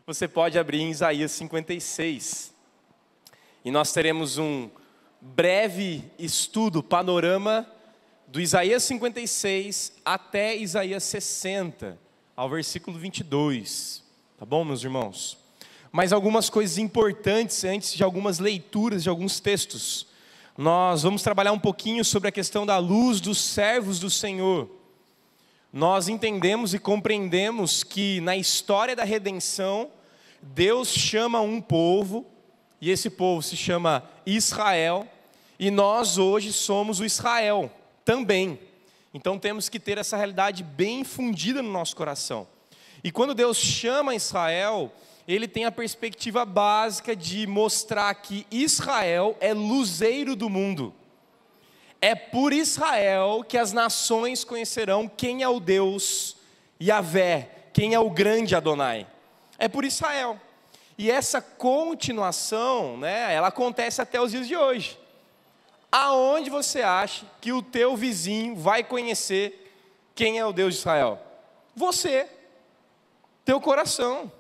você pode abrir em Isaías 56. E nós teremos um breve estudo, panorama, do Isaías 56 até Isaías 60, ao versículo 22. Tá bom, meus irmãos? Mas algumas coisas importantes antes de algumas leituras de alguns textos. Nós vamos trabalhar um pouquinho sobre a questão da luz dos servos do Senhor. Nós entendemos e compreendemos que na história da redenção, Deus chama um povo, e esse povo se chama Israel, e nós hoje somos o Israel também. Então temos que ter essa realidade bem fundida no nosso coração. E quando Deus chama Israel, Ele tem a perspectiva básica de mostrar que Israel é luzeiro do mundo. É por Israel que as nações conhecerão quem é o Deus Yahvé, quem é o grande Adonai. É por Israel. E essa continuação, ela acontece até os dias de hoje. Aonde você acha que o teu vizinho vai conhecer quem é o Deus de Israel? Você, teu coração,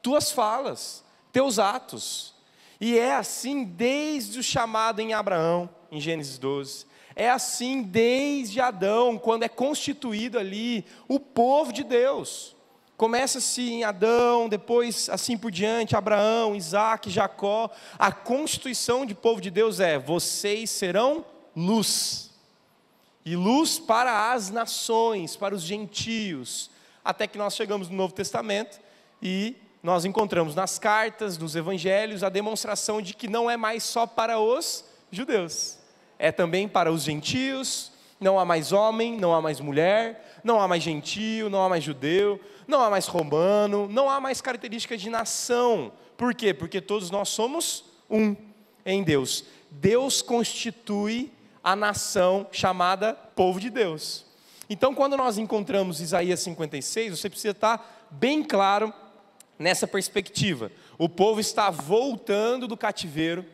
tuas falas, teus atos. E é assim desde o chamado em Abraão, em Gênesis 12. É assim desde Adão, quando é constituído ali o povo de Deus. Começa-se em Adão, depois assim por diante, Abraão, Isaac, Jacó. A constituição de povo de Deus é: vocês serão luz. E luz para as nações, para os gentios. Até que nós chegamos no Novo Testamento e nós encontramos nas cartas, nos evangelhos, a demonstração de que não é mais só para os judeus. É também para os gentios. Não há mais homem, não há mais mulher, não há mais gentio, não há mais judeu, não há mais romano, não há mais características de nação. Por quê? Porque todos nós somos um em Deus. Deus constitui a nação chamada povo de Deus. Então, quando nós encontramos Isaías 56, você precisa estar bem claro nessa perspectiva. O povo está voltando do cativeiro.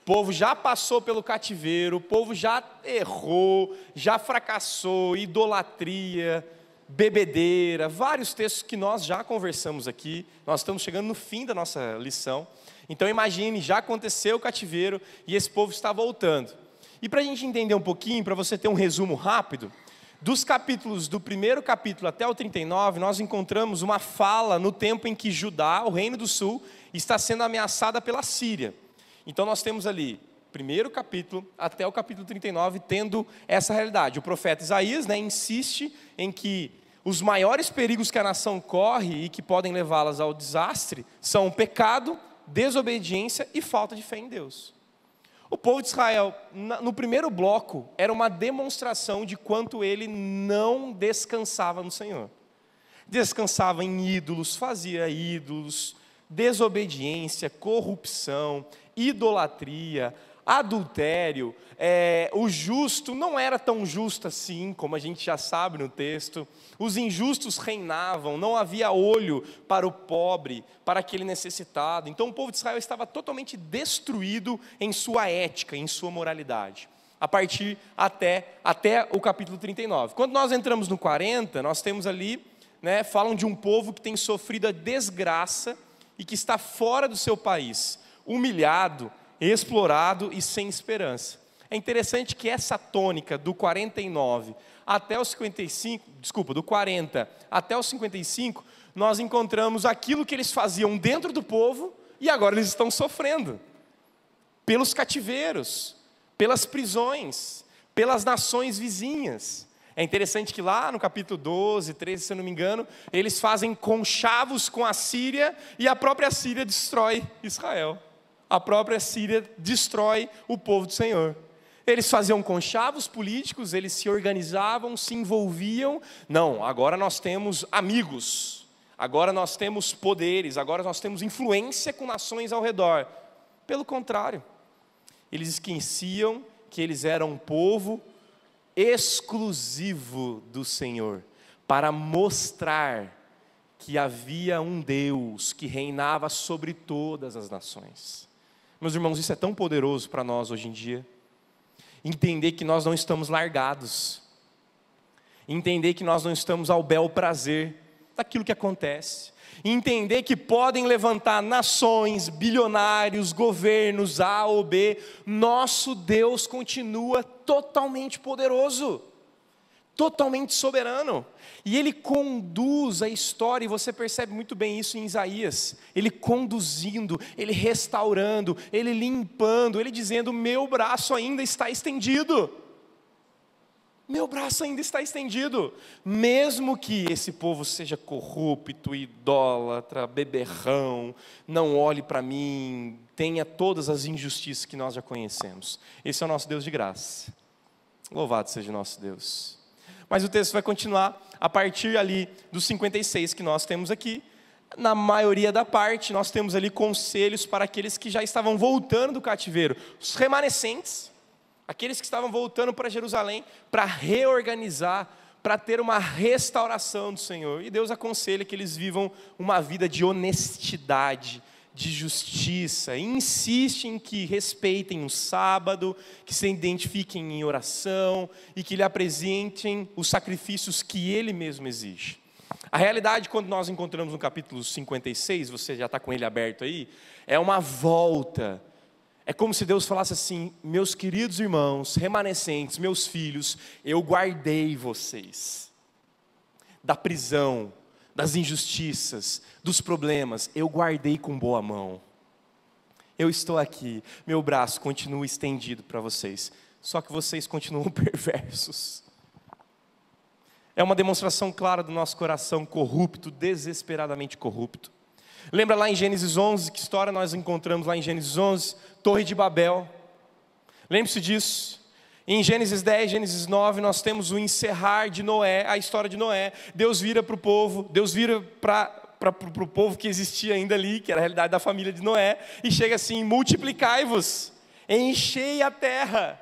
O povo já passou pelo cativeiro, o povo já errou, já fracassou, idolatria, bebedeira, vários textos que nós já conversamos aqui. Nós estamos chegando no fim da nossa lição. Então imagine, já aconteceu o cativeiro e esse povo está voltando. E para a gente entender um pouquinho, para você ter um resumo rápido, dos capítulos, do primeiro capítulo até o 39, nós encontramos uma fala no tempo em que Judá, o reino do sul, está sendo ameaçada pela Síria. Então nós temos ali, primeiro capítulo até o capítulo 39, tendo essa realidade. O profeta Isaías insiste em que os maiores perigos que a nação corre e que podem levá-las ao desastre são o pecado, desobediência e falta de fé em Deus. O povo de Israel, no primeiro bloco, era uma demonstração de quanto ele não descansava no Senhor. Descansava em ídolos, fazia ídolos, desobediência, corrupção, idolatria, adultério. O justo não era tão justo assim, como a gente já sabe no texto. Os injustos reinavam, não havia olho para o pobre, para aquele necessitado. Então o povo de Israel estava totalmente destruído em sua ética, em sua moralidade. A partir até o capítulo 39. Quando nós entramos no 40, nós temos ali, falam de um povo que tem sofrido a desgraça e que está fora do seu país, humilhado, explorado e sem esperança. É interessante que essa tônica do 49 até os 55, do 40 até os 55, nós encontramos aquilo que eles faziam dentro do povo e agora eles estão sofrendo. Pelos cativeiros, pelas prisões, pelas nações vizinhas. É interessante que lá no capítulo 12, 13, se eu não me engano, eles fazem conchavos com a Síria e a própria Síria destrói Israel. A própria Síria destrói o povo do Senhor. Eles faziam conchavos políticos, eles se organizavam, se envolviam. Não, agora nós temos amigos, agora nós temos poderes, agora nós temos influência com nações ao redor. Pelo contrário, eles esqueciam que eles eram um povo exclusivo do Senhor, para mostrar que havia um Deus que reinava sobre todas as nações. Meus irmãos, isso é tão poderoso para nós hoje em dia. Entender que nós não estamos largados. Entender que nós não estamos ao bel prazer daquilo que acontece. E entender que podem levantar nações, bilionários, governos A ou B. Nosso Deus continua totalmente poderoso, totalmente soberano. E Ele conduz a história, e você percebe muito bem isso em Isaías. Ele conduzindo, Ele restaurando, Ele limpando, Ele dizendo: meu braço ainda está estendido. Meu braço ainda está estendido. Mesmo que esse povo seja corrupto, idólatra, beberrão, não olhe para mim, tenha todas as injustiças que nós já conhecemos. Esse é o nosso Deus de graça. Louvado seja o nosso Deus. Mas o texto vai continuar a partir ali dos 56 que nós temos aqui. Na maioria da parte, nós temos ali conselhos para aqueles que já estavam voltando do cativeiro. Os remanescentes, aqueles que estavam voltando para Jerusalém, para reorganizar, para ter uma restauração do Senhor. E Deus aconselha que eles vivam uma vida de honestidade, de justiça, e insiste em que respeitem o sábado, que se identifiquem em oração e que lhe apresentem os sacrifícios que Ele mesmo exige. A realidade, quando nós encontramos no capítulo 56, você já está com ele aberto aí, é uma volta. É como se Deus falasse assim: meus queridos irmãos, remanescentes, meus filhos, eu guardei vocês da prisão, das injustiças, dos problemas, eu guardei com boa mão. Eu estou aqui, meu braço continua estendido para vocês, só que vocês continuam perversos. É uma demonstração clara do nosso coração corrupto, desesperadamente corrupto. Lembra lá em Gênesis 11, que história nós encontramos lá em Gênesis 11? Torre de Babel. Lembre-se disso. Em Gênesis 10, Gênesis 9, nós temos o encerrar de Noé, a história de Noé. Deus vira para o povo, Deus vira para o povo que existia ainda ali, que era a realidade da família de Noé, e chega assim: multiplicai-vos, enchei a terra.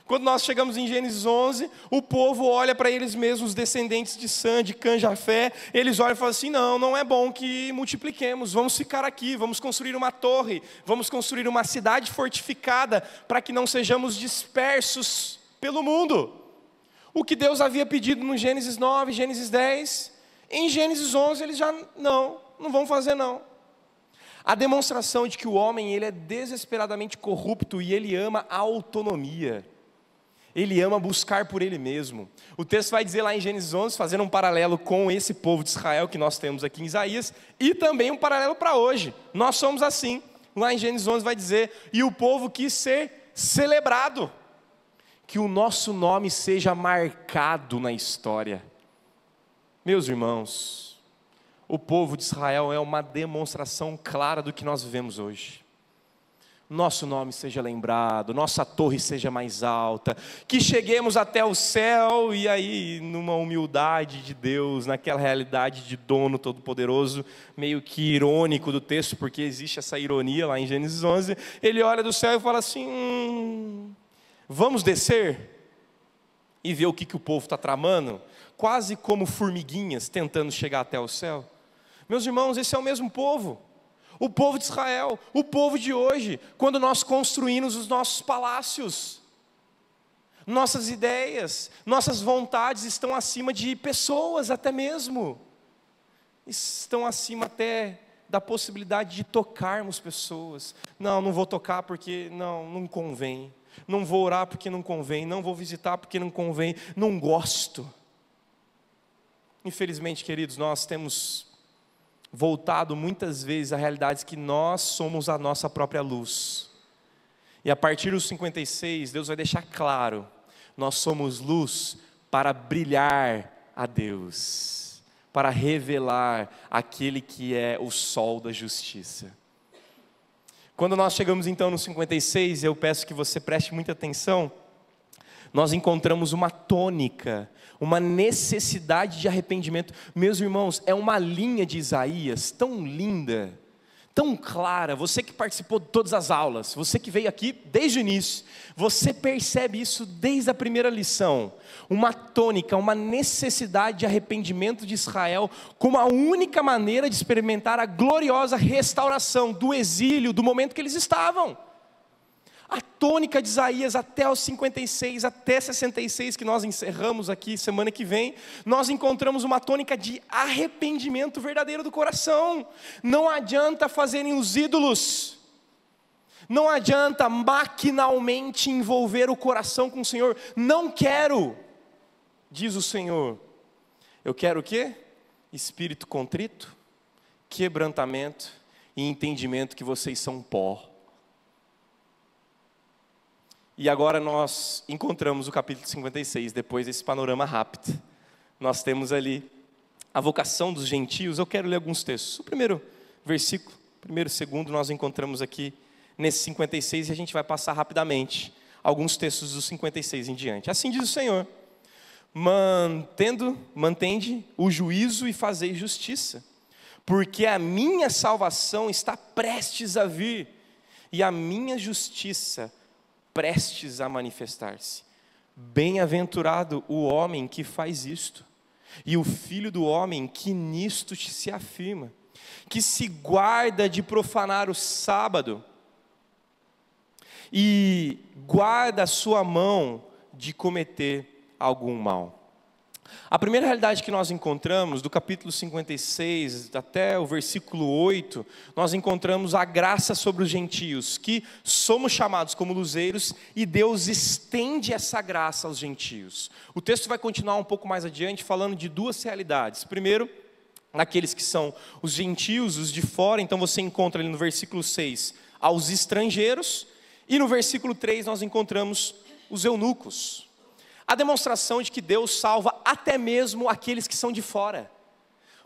Quando nós chegamos em Gênesis 11, o povo olha para eles mesmos, os descendentes de Sam, de Cã, Jafé, eles olham e falam assim: não é bom que multipliquemos, vamos ficar aqui, vamos construir uma torre, vamos construir uma cidade fortificada, para que não sejamos dispersos pelo mundo. O que Deus havia pedido no Gênesis 9, Gênesis 10, em Gênesis 11 eles já não vão fazer não. A demonstração de que o homem ele é desesperadamente corrupto e ele ama a autonomia. Ele ama buscar por ele mesmo. O texto vai dizer lá em Gênesis 11, fazendo um paralelo com esse povo de Israel que nós temos aqui em Isaías, e também um paralelo para hoje. Nós somos assim. Lá em Gênesis 11 vai dizer: e o povo quis ser celebrado, que o nosso nome seja marcado na história. Meus irmãos, o povo de Israel é uma demonstração clara do que nós vivemos hoje. Nosso nome seja lembrado, nossa torre seja mais alta, que cheguemos até o céu, e aí numa humildade de Deus, naquela realidade de dono todo-poderoso, meio que irônico do texto, porque existe essa ironia lá em Gênesis 11, ele olha do céu e fala assim: vamos descer e ver o que o povo está tramando, quase como formiguinhas tentando chegar até o céu. Meus irmãos, esse é o mesmo povo. O povo de Israel, o povo de hoje, quando nós construímos os nossos palácios, nossas ideias, nossas vontades estão acima de pessoas até mesmo, estão acima até da possibilidade de tocarmos pessoas. Não vou tocar porque não convém, não vou orar porque não convém, não vou visitar porque não convém, não gosto. Infelizmente, queridos, nós temos voltado muitas vezes à realidade que nós somos a nossa própria luz. E a partir dos 56, Deus vai deixar claro: nós somos luz para brilhar a Deus, para revelar aquele que é o sol da justiça. Quando nós chegamos então no 56, eu peço que você preste muita atenção, nós encontramos uma tônica, uma necessidade de arrependimento. Meus irmãos, é uma linha de Isaías tão linda, tão clara. Você que participou de todas as aulas, você que veio aqui desde o início, você percebe isso desde a primeira lição. Uma tônica, uma necessidade de arrependimento de Israel, como a única maneira de experimentar a gloriosa restauração do exílio, do momento que eles estavam. A tônica de Isaías até os 56, até 66, que nós encerramos aqui semana que vem, nós encontramos uma tônica de arrependimento verdadeiro do coração. Não adianta fazerem os ídolos, não adianta maquinalmente envolver o coração com o Senhor. Não quero, diz o Senhor, eu quero o quê? Espírito contrito, quebrantamento e entendimento que vocês são pó. E agora nós encontramos o capítulo 56, depois desse panorama rápido. Nós temos ali a vocação dos gentios. Eu quero ler alguns textos. O primeiro versículo, primeiro, segundo, nós encontramos aqui nesse 56 e a gente vai passar rapidamente alguns textos dos 56 em diante. Assim diz o Senhor: mantende o juízo e fazei justiça, porque a minha salvação está prestes a vir, e a minha justiça prestes a manifestar-se. Bem-aventurado o homem que faz isto, e o filho do homem que nisto se afirma, que se guarda de profanar o sábado, e guarda a sua mão de cometer algum mal. A primeira realidade que nós encontramos, do capítulo 56 até o versículo 8, nós encontramos a graça sobre os gentios, que somos chamados como luzeiros, e Deus estende essa graça aos gentios. O texto vai continuar um pouco mais adiante, falando de duas realidades. Primeiro, aqueles que são os gentios, os de fora. Então você encontra ali no versículo 6, aos estrangeiros, e no versículo 3 nós encontramos os eunucos. A demonstração de que Deus salva até mesmo aqueles que são de fora,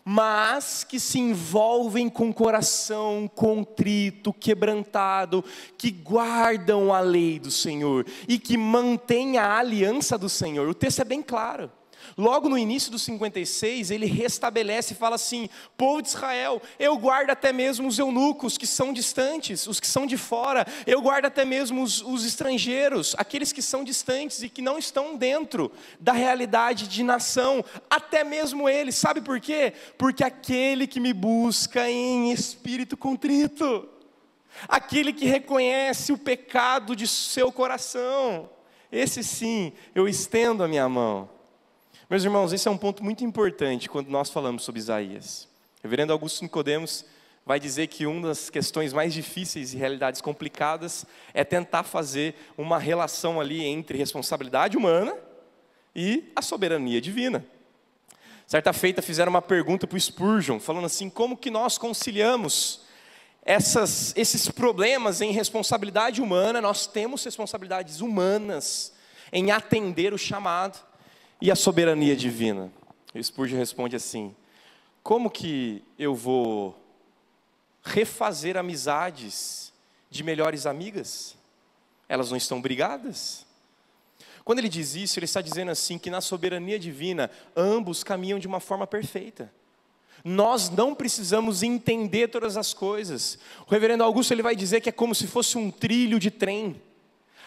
mas que se envolvem com o coração contrito, quebrantado, que guardam a lei do Senhor e que mantêm a aliança do Senhor. O texto é bem claro. Logo no início do 56, ele restabelece e fala assim: povo de Israel, eu guardo até mesmo os eunucos que são distantes, os que são de fora, eu guardo até mesmo os estrangeiros, aqueles que são distantes e que não estão dentro da realidade de nação, até mesmo eles. Sabe por quê? Porque aquele que me busca em espírito contrito, aquele que reconhece o pecado de seu coração, esse sim, eu estendo a minha mão. Meus irmãos, esse é um ponto muito importante quando nós falamos sobre Isaías. O reverendo Augusto Nicodemos vai dizer que uma das questões mais difíceis e realidades complicadas é tentar fazer uma relação ali entre responsabilidade humana e a soberania divina. Certa feita fizeram uma pergunta para o Spurgeon, falando assim: como que nós conciliamos esses problemas em responsabilidade humana? Nós temos responsabilidades humanas em atender o chamado e a soberania divina. O Spurgeon responde assim: como que eu vou refazer amizades de melhores amigas? Elas não estão brigadas? Quando ele diz isso, ele está dizendo assim, que na soberania divina, ambos caminham de uma forma perfeita. Nós não precisamos entender todas as coisas. O reverendo Augusto ele vai dizer que é como se fosse um trilho de trem,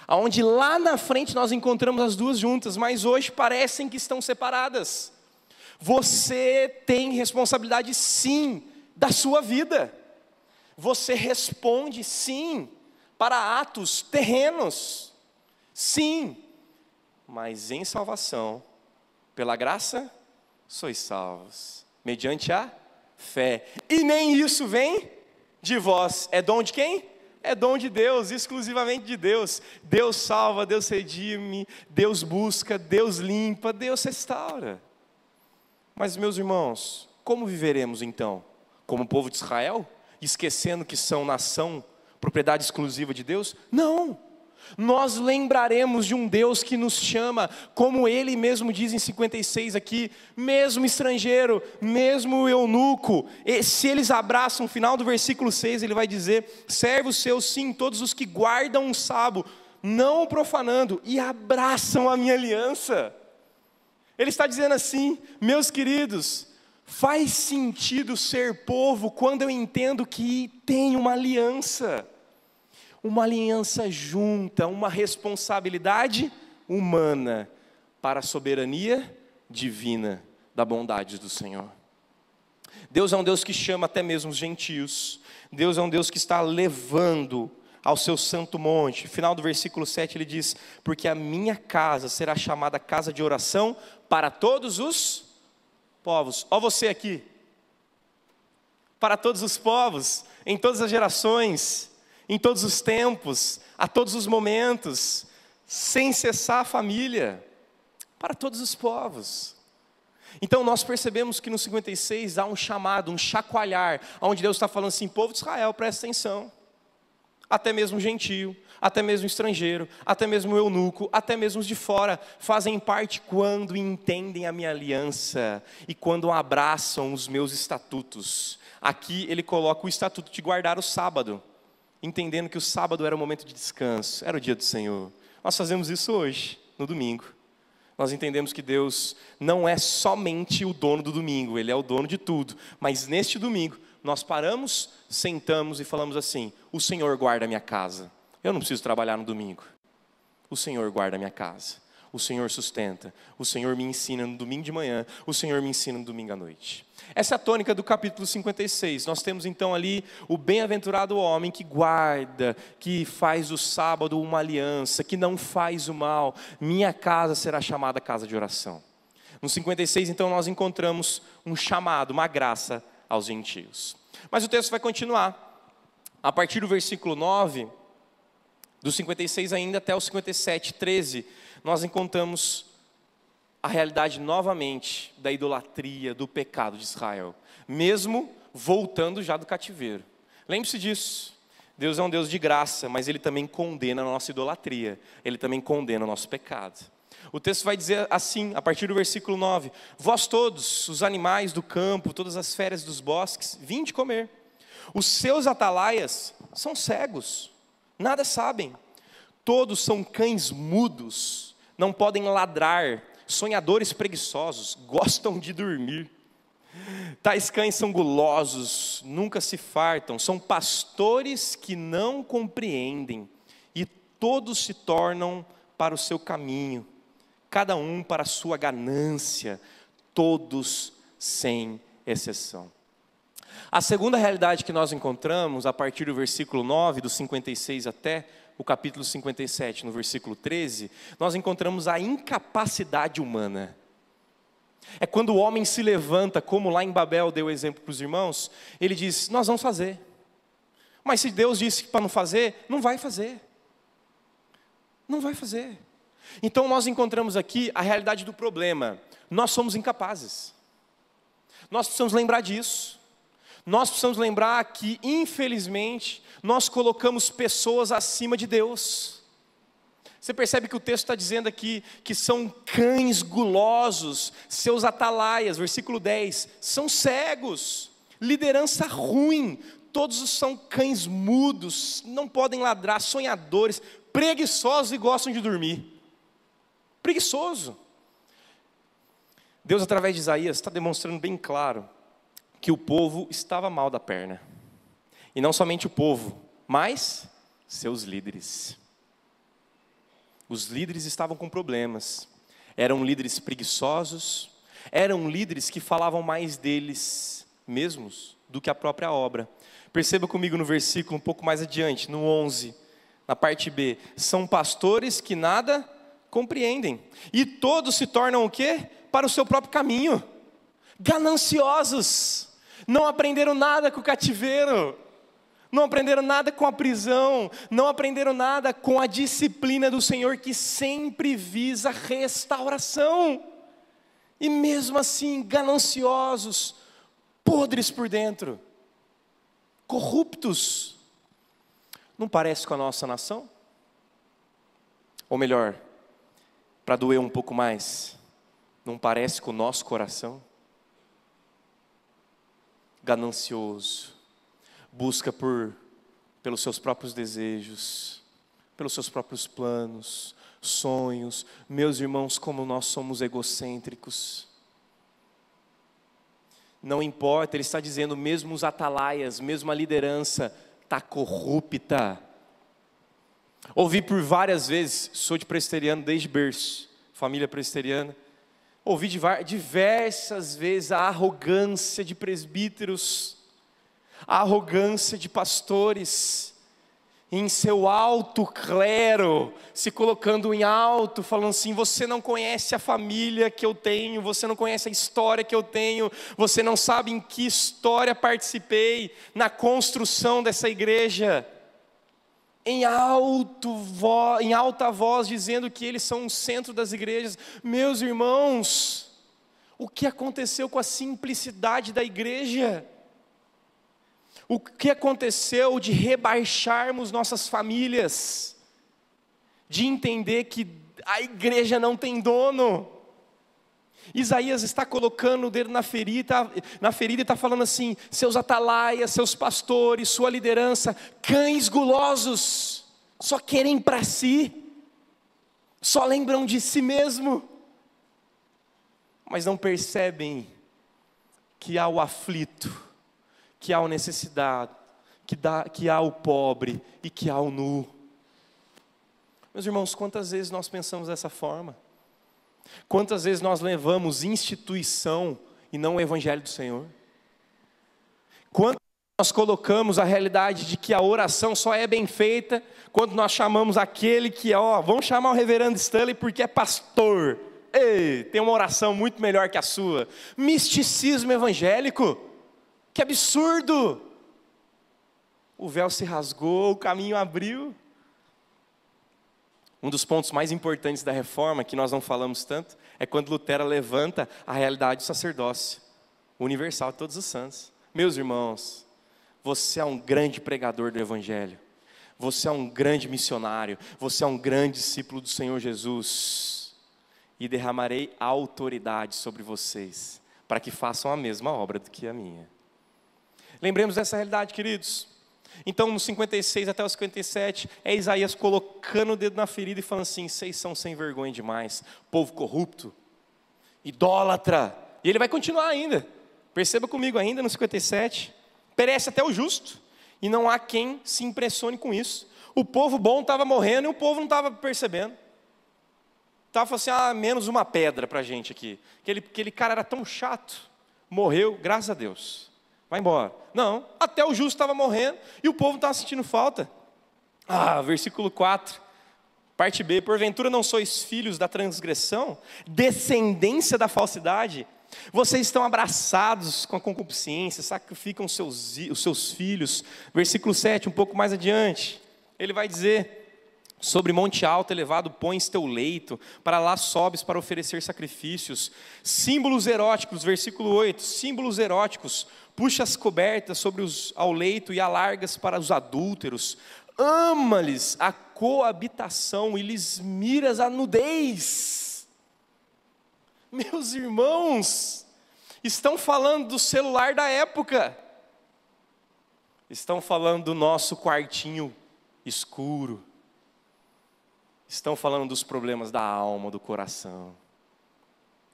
onde lá na frente nós encontramos as duas juntas, mas hoje parecem que estão separadas. Você tem responsabilidade sim da sua vida. Você responde sim para atos terrenos, sim, mas em salvação, pela graça, sois salvos, mediante a fé. E nem isso vem de vós, é dom de quem? É dom de Deus, exclusivamente de Deus. Deus salva, Deus redime, Deus busca, Deus limpa, Deus restaura. Mas meus irmãos, como viveremos então? Como o povo de Israel? Esquecendo que são nação, propriedade exclusiva de Deus? Não! Nós lembraremos de um Deus que nos chama, como Ele mesmo diz em 56 aqui, mesmo estrangeiro, mesmo eunuco, se eles abraçam, no final do versículo 6 ele vai dizer: servos seus sim, todos os que guardam o sábado, não o profanando, e abraçam a minha aliança. Ele está dizendo assim: meus queridos, faz sentido ser povo quando eu entendo que tem uma aliança junta, uma responsabilidade humana para a soberania divina da bondade do Senhor. Deus é um Deus que chama até mesmo os gentios. Deus é um Deus que está levando ao seu santo monte. Final do versículo 7 ele diz: porque a minha casa será chamada casa de oração para todos os povos. Ó você aqui. Para todos os povos, em todas as gerações, em todos os tempos, a todos os momentos, sem cessar a família, para todos os povos. Então nós percebemos que no 56 há um chamado, um chacoalhar, onde Deus está falando assim: povo de Israel, presta atenção. Até mesmo gentio, até mesmo estrangeiro, até mesmo eunuco, até mesmo os de fora, fazem parte quando entendem a minha aliança e quando abraçam os meus estatutos. Aqui ele coloca o estatuto de guardar o sábado, entendendo que o sábado era o momento de descanso, era o dia do Senhor. Nós fazemos isso hoje, no domingo. Nós entendemos que Deus não é somente o dono do domingo, Ele é o dono de tudo. Mas neste domingo, nós paramos, sentamos e falamos assim: o Senhor guarda a minha casa. Eu não preciso trabalhar no domingo. O Senhor guarda a minha casa. O Senhor sustenta. O Senhor me ensina no domingo de manhã. O Senhor me ensina no domingo à noite. Essa é a tônica do capítulo 56. Nós temos então ali o bem-aventurado homem que guarda, que faz do sábado uma aliança, que não faz o mal. Minha casa será chamada casa de oração. No 56 então nós encontramos um chamado, uma graça aos gentios. Mas o texto vai continuar. A partir do versículo 9, do 56 ainda até o 57, 13, nós encontramos a realidade novamente da idolatria, do pecado de Israel, mesmo voltando já do cativeiro. Lembre-se disso, Deus é um Deus de graça, mas Ele também condena a nossa idolatria, Ele também condena o nosso pecado. O texto vai dizer assim, a partir do versículo 9: vós todos, os animais do campo, todas as feras dos bosques, vinde comer. Os seus atalaias são cegos, nada sabem. Todos são cães mudos, não podem ladrar. Sonhadores preguiçosos, gostam de dormir. Tais cães são gulosos, nunca se fartam. São pastores que não compreendem. E todos se tornam para o seu caminho, cada um para a sua ganância, todos sem exceção. A segunda realidade que nós encontramos, a partir do versículo 9, do 56 até o capítulo 57, no versículo 13, nós encontramos a incapacidade humana. É quando o homem se levanta, como lá em Babel deu exemplo para os irmãos, ele diz: nós vamos fazer. Mas se Deus disse para não fazer, não vai fazer. Não vai fazer. Então nós encontramos aqui a realidade do problema. Nós somos incapazes. Nós precisamos lembrar disso. Nós precisamos lembrar que, infelizmente, nós colocamos pessoas acima de Deus. Você percebe que o texto está dizendo aqui que são cães gulosos, seus atalaias, versículo 10, são cegos, liderança ruim, todos são cães mudos, não podem ladrar, sonhadores, preguiçosos e gostam de dormir. Preguiçoso. Deus, através de Isaías, está demonstrando bem claro que o povo estava mal da perna. E não somente o povo, mas seus líderes. Os líderes estavam com problemas. Eram líderes preguiçosos, eram líderes que falavam mais deles mesmos do que a própria obra. Perceba comigo no versículo um pouco mais adiante, no 11, na parte B. São pastores que nada compreendem. E todos se tornam o quê? Para o seu próprio caminho. Gananciosos. Não aprenderam nada com o cativeiro. Não aprenderam nada com a prisão. Não aprenderam nada com a disciplina do Senhor, que sempre visa restauração. E mesmo assim, gananciosos, podres por dentro, corruptos. Não parece com a nossa nação? Ou melhor, para doer um pouco mais, não parece com o nosso coração? Ganancioso, busca pelos seus próprios desejos, pelos seus próprios planos, sonhos. Meus irmãos, como nós somos egocêntricos. Não importa, ele está dizendo, mesmo os atalaias, mesmo a liderança está corrupta. Ouvi por várias vezes, sou de presbiteriano desde berço, família presbiteriana. Ouvi diversas vezes a arrogância de presbíteros, a arrogância de pastores, em seu alto clero, se colocando em alto, falando assim: você não conhece a família que eu tenho, você não conhece a história que eu tenho, você não sabe em que história participei na construção dessa igreja. Em alta voz, dizendo que eles são o centro das igrejas. Meus irmãos, o que aconteceu com a simplicidade da igreja? O que aconteceu de rebaixarmos nossas famílias? De entender que a igreja não tem dono? Isaías está colocando o dedo na ferida e está falando assim: seus atalaias, seus pastores, sua liderança, cães gulosos, só querem para si, só lembram de si mesmo, mas não percebem que há o aflito, que há o necessitado, que há o pobre e que há o nu. Meus irmãos, quantas vezes nós pensamos dessa forma? Quantas vezes nós levamos instituição e não o evangelho do Senhor? Quantas vezes nós colocamos a realidade de que a oração só é bem feita quando nós chamamos aquele que, vamos chamar o reverendo Stanley porque é pastor. Ei, tem uma oração muito melhor que a sua. Misticismo evangélico, que absurdo! O véu se rasgou, o caminho abriu. Um dos pontos mais importantes da reforma, que nós não falamos tanto, é quando Lutero levanta a realidade do sacerdócio universal de todos os santos. Meus irmãos, você é um grande pregador do evangelho, você é um grande missionário, você é um grande discípulo do Senhor Jesus, e derramarei autoridade sobre vocês, para que façam a mesma obra do que a minha. Lembremos dessa realidade, queridos. Então, no 56 até o 57, é Isaías colocando o dedo na ferida e falando assim: vocês são sem vergonha demais, povo corrupto, idólatra. E ele vai continuar ainda, perceba comigo ainda no 57, perece até o justo, e não há quem se impressione com isso. O povo bom estava morrendo e o povo não estava percebendo. Estava assim: menos uma pedra para a gente aqui. Aquele cara era tão chato, morreu, graças a Deus. Vai embora. Não, até o justo estava morrendo e o povo não estava sentindo falta. Versículo 4, parte B: porventura não sois filhos da transgressão, descendência da falsidade? Vocês estão abraçados com a concupiscência, sacrificam os seus filhos. Versículo 7, um pouco mais adiante, ele vai dizer: sobre monte alto elevado pões teu leito, para lá sobes para oferecer sacrifícios. Símbolos eróticos, versículo 8, símbolos eróticos, puxa as cobertas ao leito e alargas para os adúlteros. Ama-lhes a coabitação e lhes miras a nudez. Meus irmãos, estão falando do celular da época, estão falando do nosso quartinho escuro, estão falando dos problemas da alma, do coração,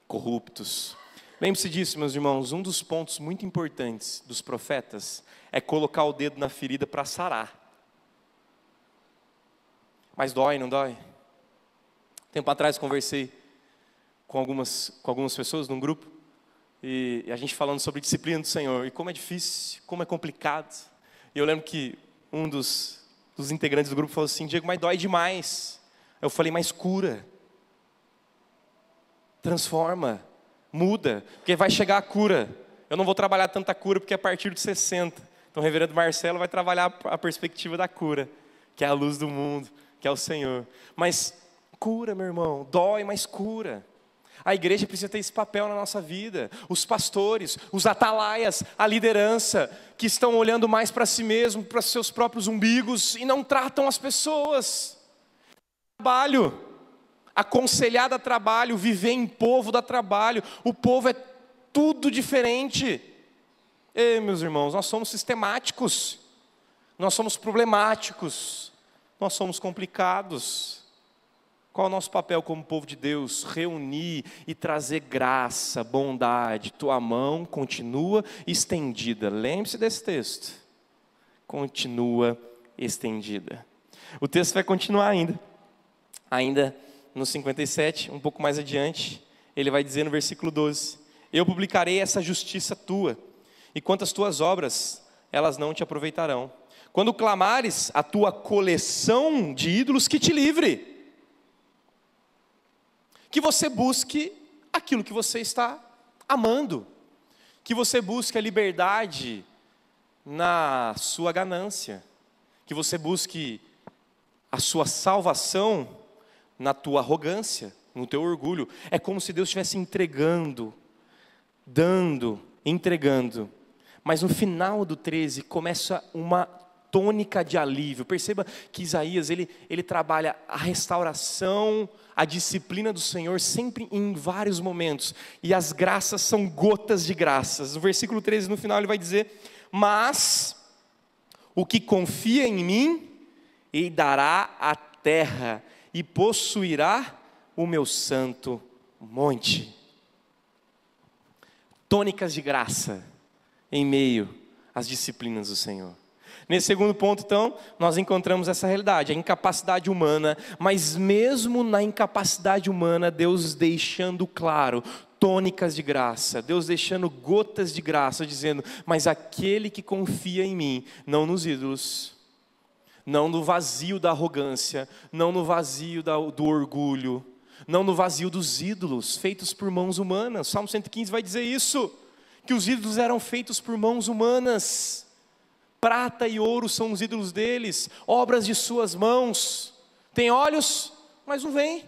corruptos. Lembre-se disso, meus irmãos, um dos pontos muito importantes dos profetas é colocar o dedo na ferida para sarar. Mas dói, não dói? Tempo atrás conversei com algumas pessoas num grupo, e a gente falando sobre disciplina do Senhor, e como é difícil, como é complicado. E eu lembro que um dos integrantes do grupo falou assim: Diego, mas dói demais. Eu falei: mas cura, transforma, muda, porque vai chegar a cura. Eu não vou trabalhar tanta cura porque é a partir dos 60. Então o reverendo Marcelo vai trabalhar a perspectiva da cura, que é a luz do mundo, que é o Senhor. Mas cura, meu irmão, dói, mas cura. A igreja precisa ter esse papel na nossa vida. Os pastores, os atalaias, a liderança, que estão olhando mais para si mesmo, para seus próprios umbigos, e não tratam as pessoas. Trabalho, aconselhar dá trabalho, viver em povo dá trabalho. O povo é tudo diferente. Ei, meus irmãos, nós somos sistemáticos, nós somos problemáticos, nós somos complicados. Qual é o nosso papel como povo de Deus? Reunir e trazer graça, bondade. Tua mão continua estendida. Lembre-se desse texto. Continua estendida. O texto vai continuar ainda no 57, um pouco mais adiante, ele vai dizer no versículo 12: eu publicarei essa justiça tua, e quanto às tuas obras, elas não te aproveitarão. quando clamares a tua coleção de ídolos, que te livre. Que você busque aquilo que você está amando. Que você busque a liberdade na sua ganância. Que você busque a sua salvação na tua arrogância, no teu orgulho. É como se Deus estivesse entregando, dando, entregando. Mas no final do 13 começa uma tônica de alívio. Perceba que Isaías, ele trabalha a restauração, a disciplina do Senhor sempre em vários momentos. E as graças são gotas de graças. No versículo 13, no final, ele vai dizer: mas o que confia em mim, herdará a terra e possuirá o meu santo monte. Tônicas de graça em meio às disciplinas do Senhor. Nesse segundo ponto, então, nós encontramos essa realidade, a incapacidade humana, mas mesmo na incapacidade humana, Deus deixando claro, tônicas de graça, Deus deixando gotas de graça, dizendo: mas aquele que confia em mim, não nos ídolos, não no vazio da arrogância, não no vazio do orgulho, não no vazio dos ídolos feitos por mãos humanas. Salmo 115 vai dizer isso, que os ídolos eram feitos por mãos humanas. Prata e ouro são os ídolos deles, obras de suas mãos. Tem olhos, mas não veem.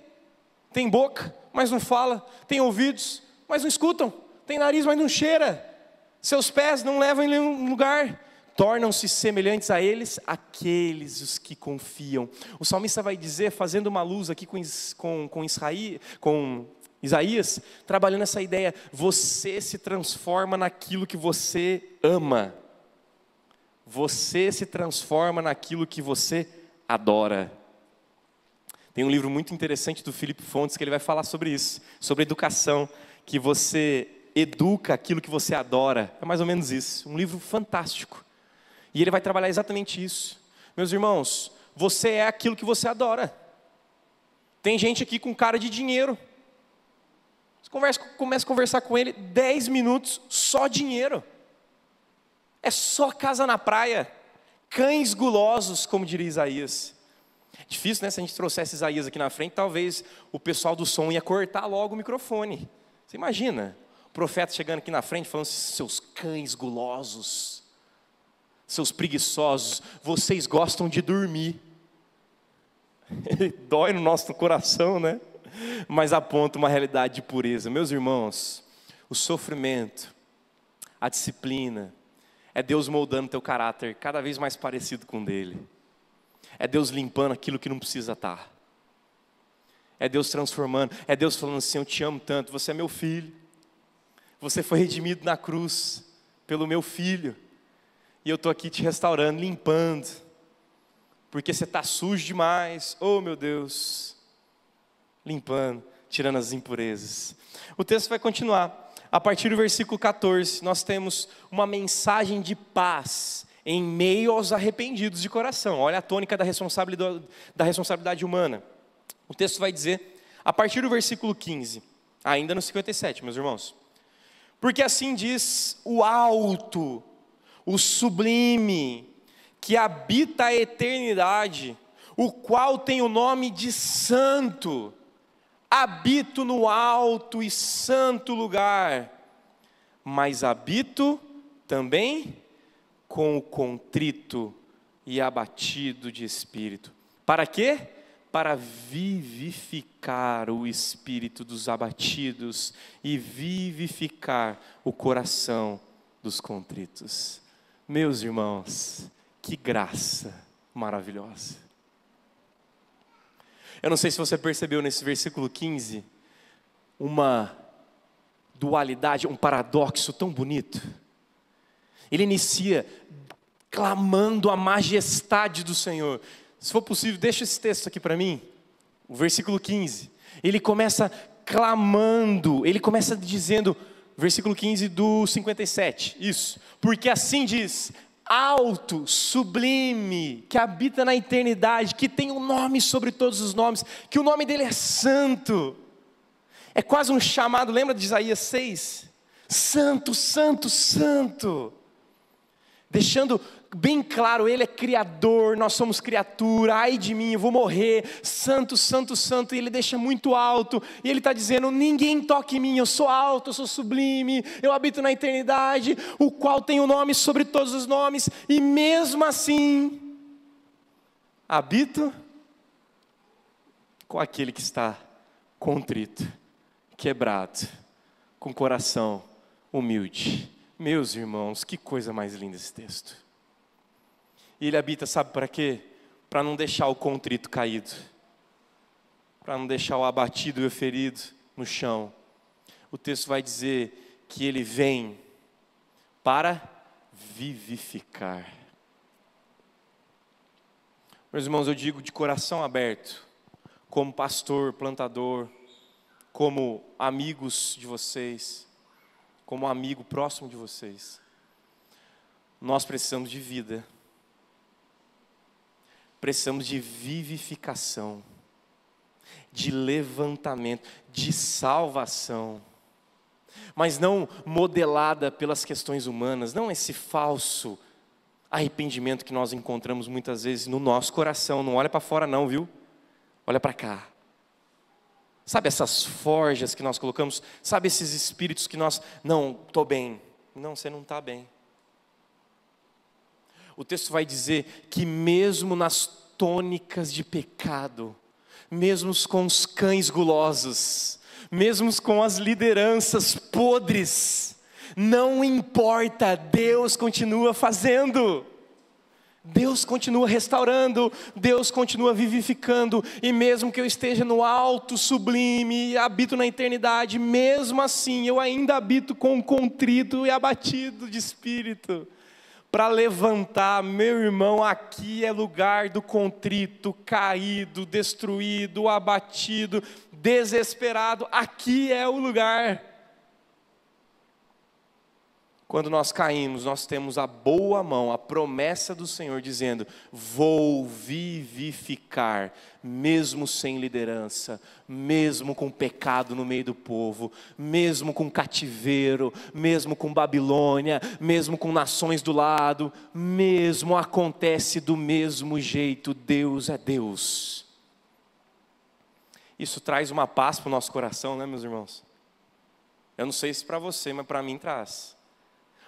Tem boca, mas não fala. Tem ouvidos, mas não escutam. Tem nariz, mas não cheira. Seus pés não levam em nenhum lugar. Tornam-se semelhantes a eles, aqueles os que confiam. O salmista vai dizer, fazendo uma luz aqui com Isaías, trabalhando essa ideia: você se transforma naquilo que você ama. Você se transforma naquilo que você adora. Tem um livro muito interessante do Felipe Fontes que ele vai falar sobre isso, sobre educação, que você educa aquilo que você adora. É mais ou menos isso, um livro fantástico. E ele vai trabalhar exatamente isso. Meus irmãos, você é aquilo que você adora. Tem gente aqui com cara de dinheiro. Você começa a conversar com ele, 10 minutos, só dinheiro. É só casa na praia, cães gulosos, como diria Isaías. Difícil, né? Se a gente trouxesse Isaías aqui na frente, talvez o pessoal do som ia cortar logo o microfone. Você imagina, o profeta chegando aqui na frente, falando: seus cães gulosos, seus preguiçosos, vocês gostam de dormir. Dói no nosso coração, né? Mas aponta uma realidade de pureza. Meus irmãos, o sofrimento, a disciplina, é Deus moldando teu caráter cada vez mais parecido com o dele. É Deus limpando aquilo que não precisa estar. É Deus transformando. É Deus falando assim: eu te amo tanto, você é meu filho. Você foi redimido na cruz pelo meu filho. E eu estou aqui te restaurando, limpando. Porque você está sujo demais. Oh, meu Deus. Limpando, tirando as impurezas. O texto vai continuar. A partir do versículo 14, nós temos uma mensagem de paz em meio aos arrependidos de coração. Olha a tônica da responsabilidade humana. O texto vai dizer, a partir do versículo 15, ainda no 57, meus irmãos: porque assim diz o alto, o sublime, que habita a eternidade, o qual tem o nome de santo. Habito no alto e santo lugar, mas habito também com o contrito e abatido de espírito. Para quê? Para vivificar o espírito dos abatidos e vivificar o coração dos contritos. Meus irmãos, que graça maravilhosa. Eu não sei se você percebeu nesse versículo 15, uma dualidade, um paradoxo tão bonito. Ele inicia clamando a majestade do Senhor. Se for possível, deixa esse texto aqui para mim, o versículo 15. Ele começa clamando, ele começa dizendo, versículo 15 do 57, isso. Porque assim diz: alto, sublime, que habita na eternidade, que tem um nome sobre todos os nomes, que o nome dele é santo. É quase um chamado, lembra de Isaías 6? Santo, santo, santo. deixando bem claro, Ele é Criador, nós somos criatura, ai de mim, eu vou morrer, santo, santo, santo, e Ele deixa muito alto, e Ele está dizendo, ninguém toque em mim, eu sou alto, eu sou sublime, eu habito na eternidade, o qual tem o nome sobre todos os nomes, e mesmo assim, habito com aquele que está contrito, quebrado, com coração humilde. Meus irmãos, que coisa mais linda esse texto. E Ele habita, sabe para quê? Para não deixar o contrito caído, para não deixar o abatido e o ferido no chão. O texto vai dizer que Ele vem para vivificar. Meus irmãos, eu digo de coração aberto, como pastor, plantador, como amigos de vocês, como amigo próximo de vocês, nós precisamos de vida, precisamos de vivificação, de levantamento, de salvação, mas não modelada pelas questões humanas, não esse falso arrependimento que nós encontramos muitas vezes no nosso coração. Não olha para fora não, viu? Olha para cá. Sabe essas forjas que nós colocamos? Sabe esses espíritos que nós, não, estou bem. Não, você não está bem. O texto vai dizer que mesmo nas tônicas de pecado, mesmo com os cães gulosos, mesmo com as lideranças podres, não importa, Deus continua fazendo. Deus continua restaurando, Deus continua vivificando, e mesmo que eu esteja no alto sublime, habito na eternidade, mesmo assim eu ainda habito com contrito e abatido de espírito, para levantar, meu irmão, aqui é lugar do contrito, caído, destruído, abatido, desesperado, aqui é o lugar. Quando nós caímos, nós temos a boa mão, a promessa do Senhor dizendo, vou vivificar, mesmo sem liderança, mesmo com pecado no meio do povo, mesmo com cativeiro, mesmo com Babilônia, mesmo com nações do lado, mesmo acontece do mesmo jeito, Deus é Deus. Isso traz uma paz para o nosso coração, né, meus irmãos? Eu não sei se para você, mas para mim traz.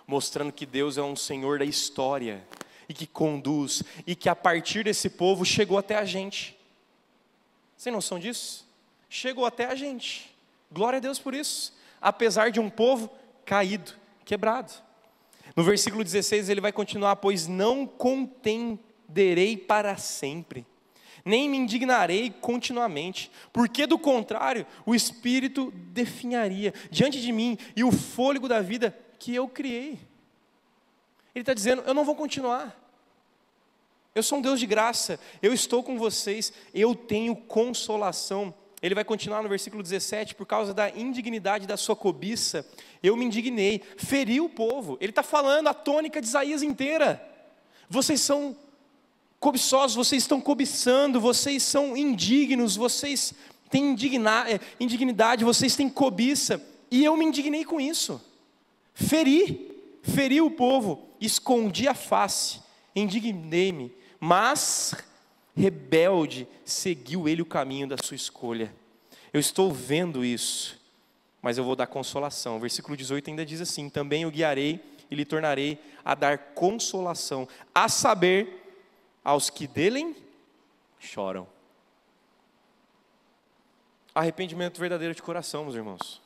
Mostrando que Deus é um Senhor da história, e que conduz, e que a partir desse povo chegou até a gente. Você tem noção disso? Chegou até a gente, glória a Deus por isso, apesar de um povo caído, quebrado. No versículo 16 ele vai continuar, pois não contenderei para sempre, nem me indignarei continuamente, porque do contrário, o Espírito definharia diante de mim, e o fôlego da vida que eu criei. Ele está dizendo, eu não vou continuar, eu sou um Deus de graça, eu estou com vocês, eu tenho consolação. Ele vai continuar no versículo 17, por causa da indignidade da sua cobiça, eu me indignei, feri o povo. Ele está falando a tônica de Isaías inteira, vocês são cobiçosos, vocês estão cobiçando, vocês são indignos, vocês têm indignidade, vocês têm cobiça, e eu me indignei com isso. Feri o povo, escondi a face, indignei-me, mas rebelde seguiu ele o caminho da sua escolha. Eu estou vendo isso, mas eu vou dar consolação. Versículo 18 ainda diz assim, também eu guiarei e lhe tornarei a dar consolação, a saber, aos que dele choram. Arrependimento verdadeiro de coração, meus irmãos.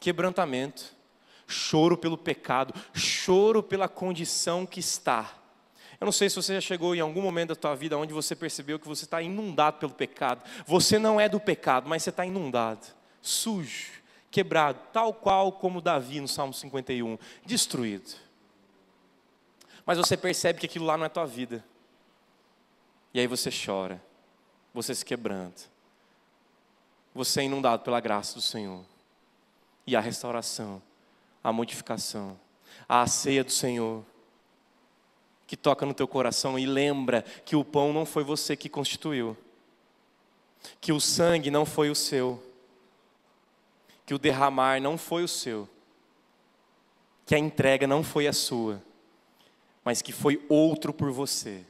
Quebrantamento. Choro pelo pecado, choro pela condição que está. Eu não sei se você já chegou em algum momento da tua vida onde você percebeu que você está inundado pelo pecado. Você não é do pecado, mas você está inundado, sujo, quebrado, tal qual como Davi no Salmo 51, destruído. Mas você percebe que aquilo lá não é tua vida. E aí você chora, você se quebranta. Você é inundado pela graça do Senhor. E a restauração, a modificação, a ceia do Senhor, que toca no teu coração e lembra que o pão não foi você que constituiu, que o sangue não foi o seu, que o derramar não foi o seu, que a entrega não foi a sua, mas que foi outro por você.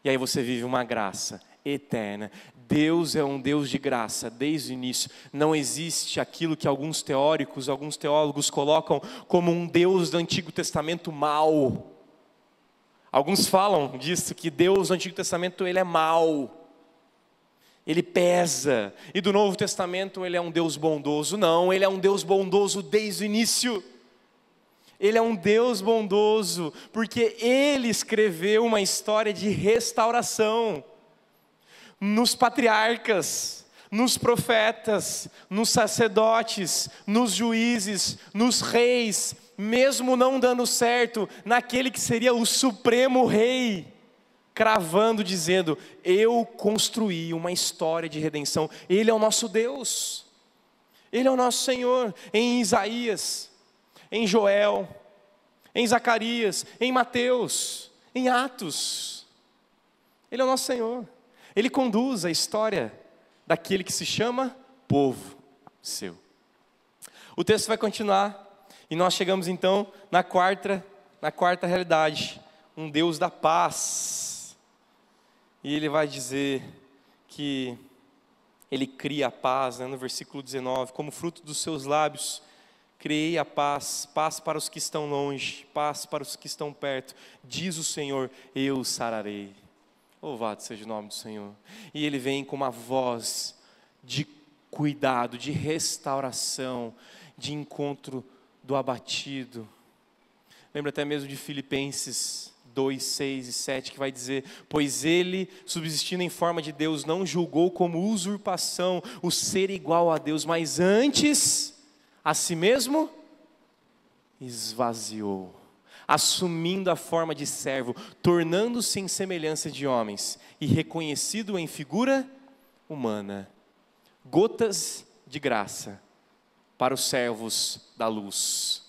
E aí você vive uma graça eterna. Deus é um Deus de graça desde o início. Não existe aquilo que alguns teóricos, alguns teólogos colocam como um Deus do Antigo Testamento mau. Alguns falam disso, que Deus do Antigo Testamento ele é mau. Ele pesa. E do Novo Testamento ele é um Deus bondoso. Não, ele é um Deus bondoso desde o início. Ele é um Deus bondoso, porque Ele escreveu uma história de restauração. Nos patriarcas, nos profetas, nos sacerdotes, nos juízes, nos reis, mesmo não dando certo, naquele que seria o supremo rei, cravando, dizendo, eu construí uma história de redenção. Ele é o nosso Deus, Ele é o nosso Senhor. Em Isaías, em Joel, em Zacarias, em Mateus, em Atos, Ele é o nosso Senhor. Ele conduz a história daquele que se chama povo seu. O texto vai continuar, e nós chegamos então na quarta realidade, um Deus da paz. E Ele vai dizer que Ele cria a paz, né, no versículo 19, como fruto dos seus lábios, criei a paz, paz para os que estão longe, paz para os que estão perto, diz o Senhor, eu sararei. Louvado seja o nome do Senhor. E Ele vem com uma voz de cuidado, de restauração, de encontro do abatido. Lembra até mesmo de Filipenses 2, 6 e 7, que vai dizer, pois Ele, subsistindo em forma de Deus, não julgou como usurpação o ser igual a Deus, mas antes a si mesmo esvaziou, assumindo a forma de servo, tornando-se em semelhança de homens e reconhecido em figura humana. Gotas de graça para os servos da luz.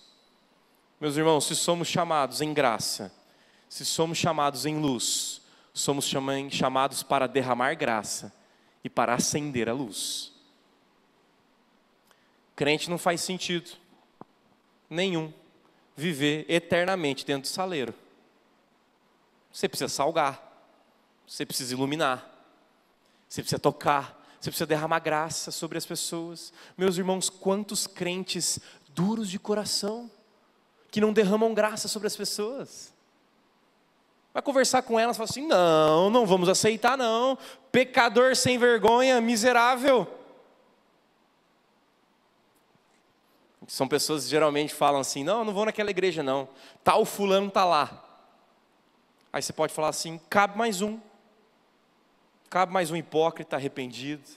Meus irmãos, se somos chamados em graça, se somos chamados em luz, somos chamados para derramar graça e para acender a luz. Crente não faz sentido nenhum viver eternamente dentro do saleiro. Você precisa salgar, você precisa iluminar, você precisa tocar, você precisa derramar graça sobre as pessoas. Meus irmãos, quantos crentes duros de coração, que não derramam graça sobre as pessoas. Vai conversar com elas e fala assim, não vamos aceitar não, pecador sem vergonha, miserável. São pessoas que geralmente falam assim, não vou naquela igreja não, tal fulano está lá. Aí você pode falar assim, cabe mais um hipócrita arrependido,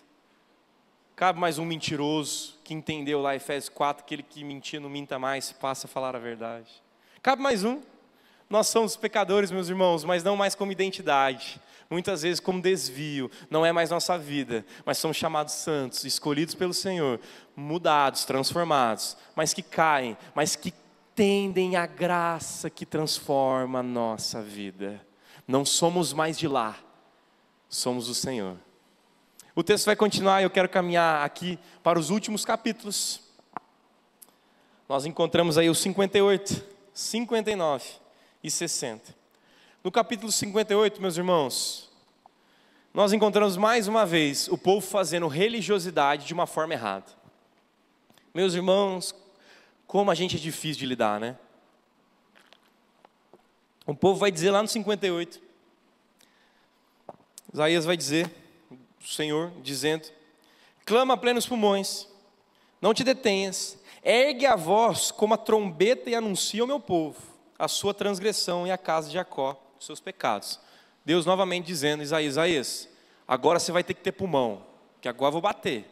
cabe mais um mentiroso, que entendeu lá Efésios 4, aquele que mentia não minta mais, passa a falar a verdade. Cabe mais um. Nós somos pecadores, meus irmãos, mas não mais como identidade, muitas vezes como desvio, não é mais nossa vida, mas somos chamados santos, escolhidos pelo Senhor, mudados, transformados, mas que caem, mas que tendem à graça que transforma a nossa vida. Não somos mais de lá, somos o Senhor. O texto vai continuar e eu quero caminhar aqui para os últimos capítulos. Nós encontramos aí o 58, 59 e 60. No capítulo 58, meus irmãos, nós encontramos mais uma vez o povo fazendo religiosidade de uma forma errada. Meus irmãos, como a gente é difícil de lidar, né? O povo vai dizer lá no 58, Isaías vai dizer, o Senhor dizendo, clama a plenos pulmões, não te detenhas, ergue a voz como a trombeta e anuncia ao meu povo a sua transgressão e a casa de Jacó, os seus pecados. Deus novamente dizendo, Isaías, agora você vai ter que ter pulmão, que agora eu vou bater.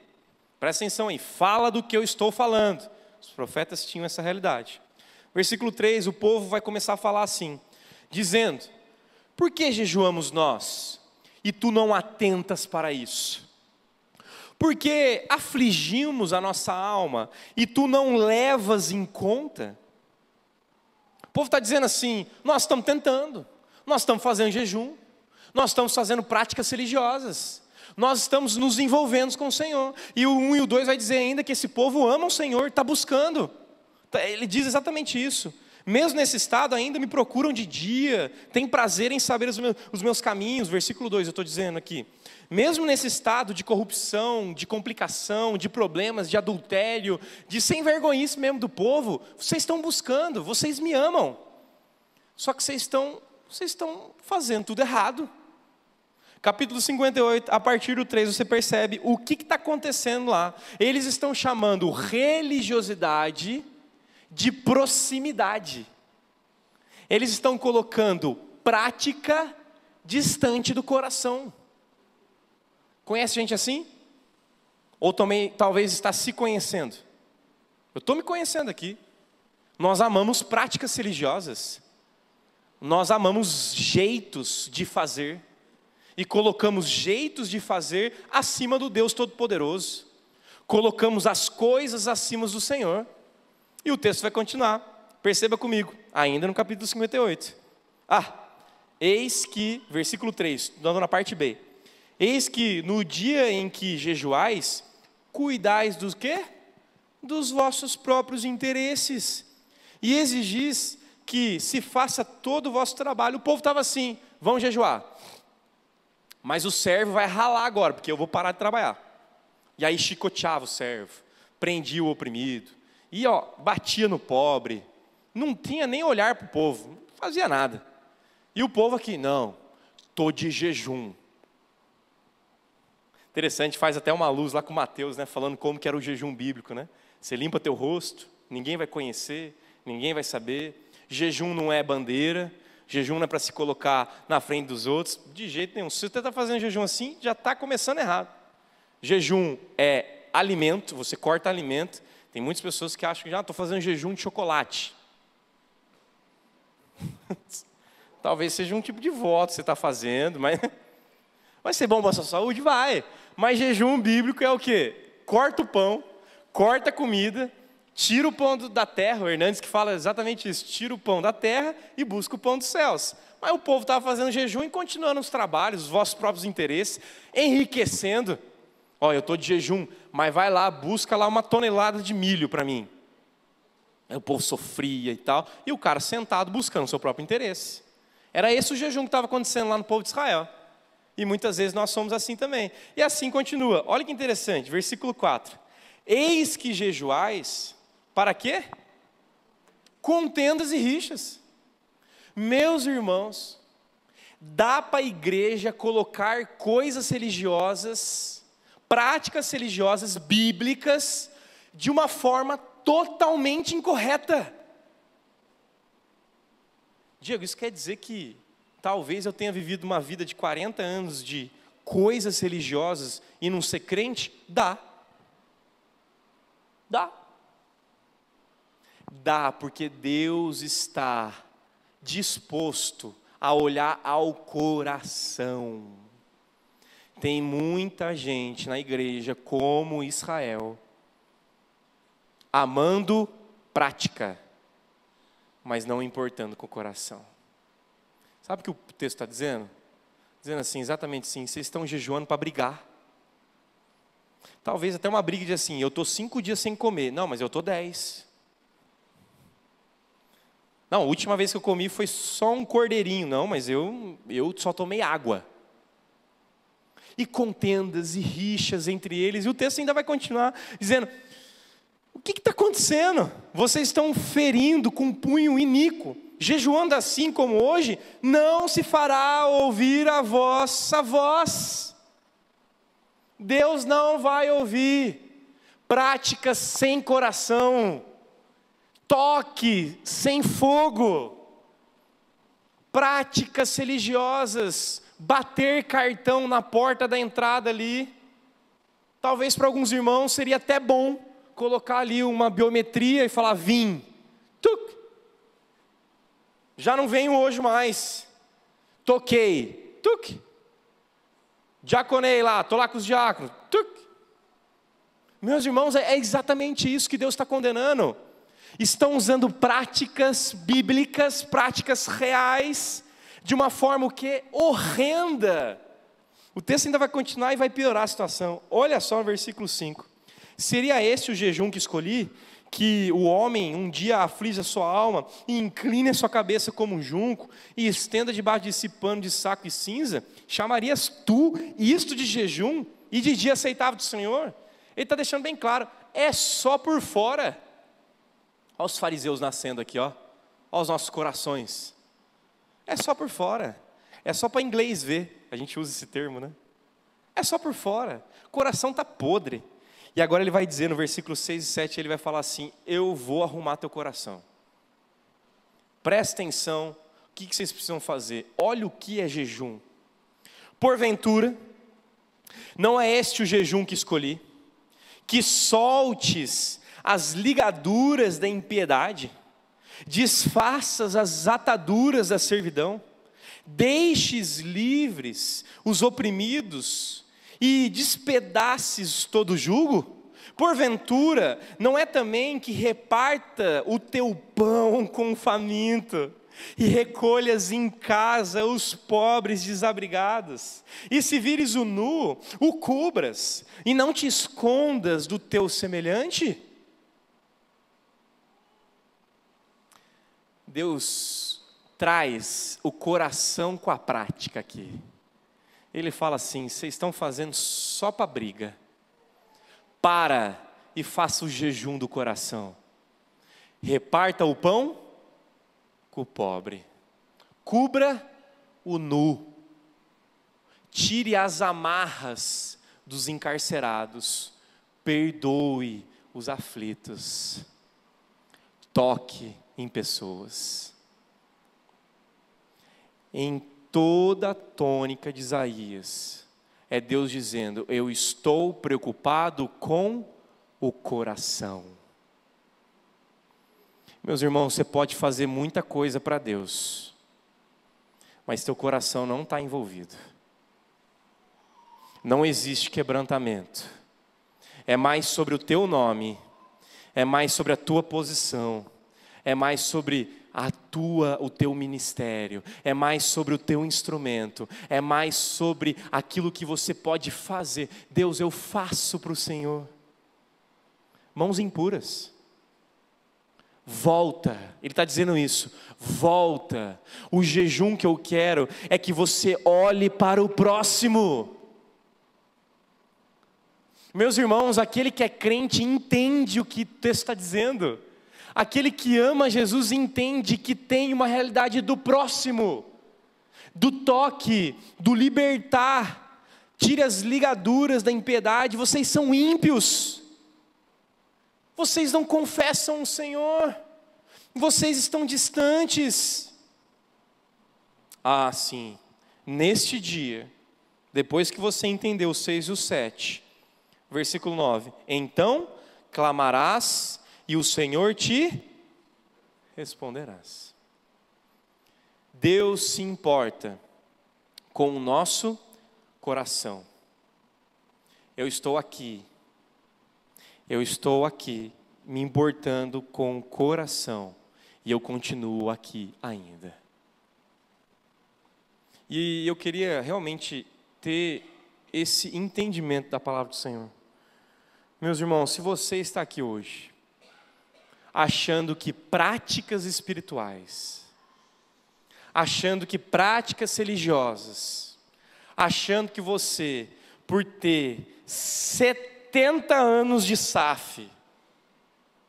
Presta atenção aí, fala do que eu estou falando. Os profetas tinham essa realidade. Versículo 3, o povo vai começar a falar assim, dizendo, por que jejuamos nós, e tu não atentas para isso? Por que afligimos a nossa alma, e tu não levas em conta? O povo está dizendo assim, nós estamos tentando, nós estamos fazendo jejum, nós estamos fazendo práticas religiosas, nós estamos nos envolvendo com o Senhor. E o 1 e o 2 vai dizer ainda que esse povo ama o Senhor, está buscando. Ele diz exatamente isso. Mesmo nesse estado ainda me procuram de dia, têm prazer em saber os meus caminhos. Versículo 2, eu estou dizendo aqui. Mesmo nesse estado de corrupção, de complicação, de problemas, de adultério, de sem vergonhice mesmo do povo, vocês estão buscando, vocês me amam. Só que vocês estão fazendo tudo errado. Capítulo 58, a partir do 3, você percebe o que está acontecendo lá. Eles estão chamando religiosidade de proximidade. Eles estão colocando prática distante do coração. Conhece gente assim? Ou também talvez está se conhecendo? Eu estou me conhecendo aqui. Nós amamos práticas religiosas. Nós amamos jeitos de fazer. E colocamos jeitos de fazer acima do Deus Todo-Poderoso. Colocamos as coisas acima do Senhor. E o texto vai continuar. Perceba comigo, ainda no capítulo 58. Eis que, versículo 3, dando na parte B. Eis que no dia em que jejuais, cuidais dos quê? Dos vossos próprios interesses. E exigis que se faça todo o vosso trabalho. O povo estava assim, vão jejuar. Mas o servo vai ralar agora, porque eu vou parar de trabalhar. E aí chicoteava o servo, prendia o oprimido. E batia no pobre, não tinha nem olhar para o povo, não fazia nada. E o povo aqui, não, estou de jejum. Interessante, faz até uma luz lá com Mateus, né, falando como que era o jejum bíblico, né? Você limpa teu rosto, ninguém vai conhecer, ninguém vai saber. Jejum não é bandeira, jejum não é para se colocar na frente dos outros, de jeito nenhum. Se você está fazendo jejum assim, já está começando errado. Jejum é alimento, você corta alimento. Tem muitas pessoas que acham que já estou fazendo jejum de chocolate. Talvez seja um tipo de voto que você está fazendo, mas vai ser bom para a sua saúde? Vai. Mas jejum bíblico é o quê? Corta o pão, corta a comida, tira o pão da terra. O Hernandes que fala exatamente isso. Tira o pão da terra e busca o pão dos céus. Mas o povo estava fazendo jejum e continuando os trabalhos, os vossos próprios interesses, enriquecendo. Eu estou de jejum, mas vai lá, busca lá 1 tonelada de milho para mim. Aí o povo sofria e tal, e o cara sentado buscando o seu próprio interesse. Era esse o jejum que estava acontecendo lá no povo de Israel. E muitas vezes nós somos assim também. E assim continua. Olha que interessante, versículo 4. Eis que jejuais, para quê? Contendas e rixas. Meus irmãos, dá para a igreja colocar coisas religiosas, práticas religiosas bíblicas, de uma forma totalmente incorreta. Diego, isso quer dizer que talvez eu tenha vivido uma vida de 40 anos de coisas religiosas e não ser crente? Dá. Dá, porque Deus está disposto a olhar ao coração. Tem muita gente na igreja como Israel, amando prática, mas não importando com o coração. Sabe o que o texto está dizendo? Dizendo assim, exatamente assim, vocês estão jejuando para brigar. Talvez até uma briga de assim, eu estou 5 dias sem comer. Não, mas eu estou 10. Não, a última vez que eu comi foi só um cordeirinho. Não, mas eu só tomei água. E contendas e rixas entre eles. E o texto ainda vai continuar dizendo, o que está acontecendo? Vocês estão ferindo com punho iníquo. Jejuando assim como hoje, não se fará ouvir a vossa voz. Deus não vai ouvir. Práticas sem coração. Toque sem fogo. Práticas religiosas. Bater cartão na porta da entrada ali. Talvez para alguns irmãos seria até bom colocar ali uma biometria e falar, vim. Tuc. Já não venho hoje mais. Toquei. Tuc. Diaconei lá, estou lá com os diáconos. Tuc. Meus irmãos, é exatamente isso que Deus está condenando. Estão usando práticas bíblicas, práticas reais, de uma forma o quê? Horrenda. O texto ainda vai continuar e vai piorar a situação. Olha só o versículo 5. Seria esse o jejum que escolhi? que o homem um dia aflige a sua alma e incline a sua cabeça como um junco e estenda debaixo desse pano de saco e cinza, chamarias tu isto de jejum e de dia aceitável do Senhor? Ele está deixando bem claro, é só por fora. Olha os fariseus nascendo aqui, ó. Olha os nossos corações. É só por fora. É só para inglês ver. A gente usa esse termo, né? É só por fora. O coração está podre. E agora ele vai dizer no versículo 6 e 7, ele vai falar assim: eu vou arrumar teu coração. Presta atenção, o que vocês precisam fazer? Olha o que é jejum. Porventura, não é este o jejum que escolhi, que soltes as ligaduras da impiedade, desfaças as ataduras da servidão, deixes livres os oprimidos e despedaces todo jugo? Porventura, não é também que reparta o teu pão com o faminto, e recolhas em casa os pobres desabrigados, e se vires o nu, o cubras, e não te escondas do teu semelhante? Deus traz o coração com a prática aqui. Ele fala assim: vocês estão fazendo só para briga. Para e faça o jejum do coração. Reparta o pão com o pobre. Cubra o nu. Tire as amarras dos encarcerados. Perdoe os aflitos. Toque em pessoas. Em toda a tônica de Isaías, é Deus dizendo: eu estou preocupado com o coração. Meus irmãos, você pode fazer muita coisa para Deus, mas teu coração não está envolvido. Não existe quebrantamento. É mais sobre o teu nome, é mais sobre a tua posição, é mais sobre o teu ministério, é mais sobre o teu instrumento, é mais sobre aquilo que você pode fazer. Deus, eu faço para o Senhor. Mãos impuras. Volta, Ele está dizendo isso, volta. O jejum que eu quero é que você olhe para o próximo. Meus irmãos, aquele que é crente entende o que o texto está dizendo. Aquele que ama Jesus entende que tem uma realidade do próximo, do toque, do libertar. Tire as ligaduras da impiedade. Vocês são ímpios, vocês não confessam o Senhor, vocês estão distantes. Ah, sim, neste dia, depois que você entendeu o 6 e o 7, versículo 9: então clamarás e o Senhor te responderás. Deus se importa com o nosso coração. Eu estou aqui me importando com o coração, e eu continuo aqui ainda. E eu queria realmente ter esse entendimento da palavra do Senhor. Meus irmãos, se você está aqui hoje achando que práticas espirituais, achando que práticas religiosas, achando que você, por ter 70 anos de SAF,